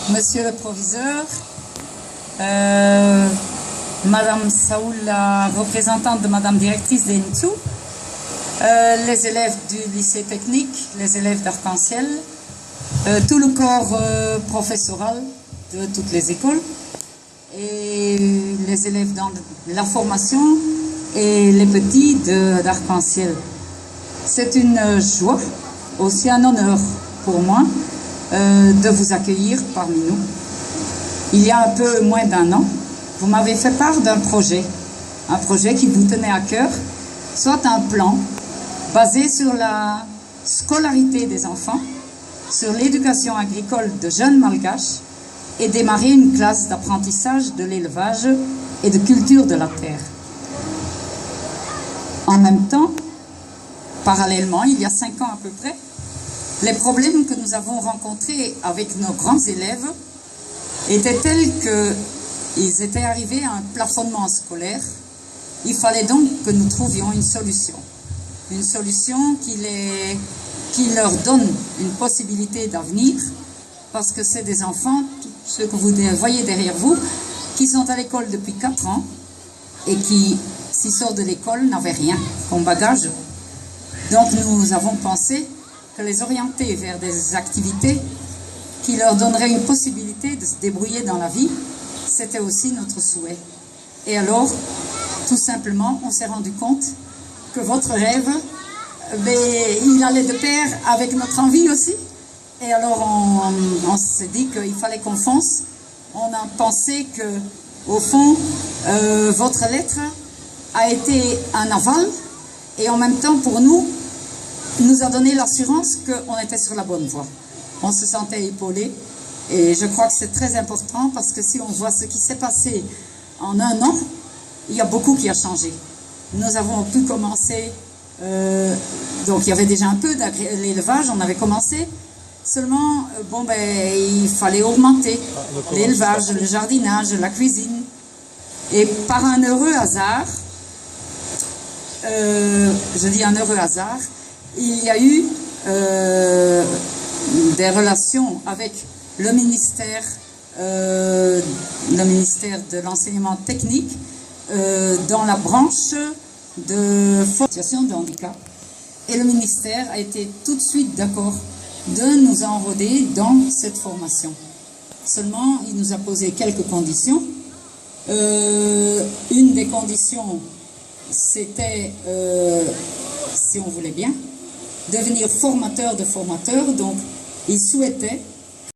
Monsieur le proviseur, Madame Saoul, la représentante de Madame directrice d'ENTSU, les élèves du lycée technique, les élèves d'Arc-en-Ciel, tout le corps professoral de toutes les écoles et les élèves dans la formation et les petits d'Arc-en-Ciel. C'est une joie, aussi un honneur pour moi de vous accueillir parmi nous. Il y a un peu moins d'un an, vous m'avez fait part d'un projet, un projet qui vous tenait à cœur, soit un plan basé sur la scolarité des enfants, sur l'éducation agricole de jeunes malgaches et démarrer une classe d'apprentissage de l'élevage et de culture de la terre. En même temps, parallèlement, il y a 5 ans à peu près, les problèmes que nous avons rencontrés avec nos grands élèves étaient tels qu'ils étaient arrivés à un plafonnement scolaire. Il fallait donc que nous trouvions une solution qui leur donne une possibilité d'avenir, parce que c'est des enfants, ceux que vous voyez derrière vous, qui sont à l'école depuis 4 ans et qui, s'ils sortent de l'école, n'avaient rien comme bagage. Donc nous avons pensé que les orienter vers des activités qui leur donneraient une possibilité de se débrouiller dans la vie, c'était aussi notre souhait. Et alors, tout simplement, on s'est rendu compte que votre rêve, il allait de pair avec notre envie aussi. Et alors, on s'est dit qu'il fallait qu'on fonce. On a pensé que, au fond, votre lettre a été un aval et en même temps, pour nous, nous a donné l'assurance qu'on était sur la bonne voie. On se sentait épaulé et je crois que c'est très important parce que si on voit ce qui s'est passé en un an, il y a beaucoup qui a changé. Nous avons pu commencer, donc il y avait déjà un peu d'élevage, on avait commencé, seulement il fallait augmenter l'élevage, le jardinage, la cuisine. Et par un heureux hasard, je dis un heureux hasard, il y a eu des relations avec le ministère de l'enseignement technique dans la branche de situation de handicap. Et le ministère a été tout de suite d'accord de nous enrôler dans cette formation. Seulement, il nous a posé quelques conditions. Une des conditions, c'était, si on voulait bien, devenir formateur de formateurs. Donc, il souhaitait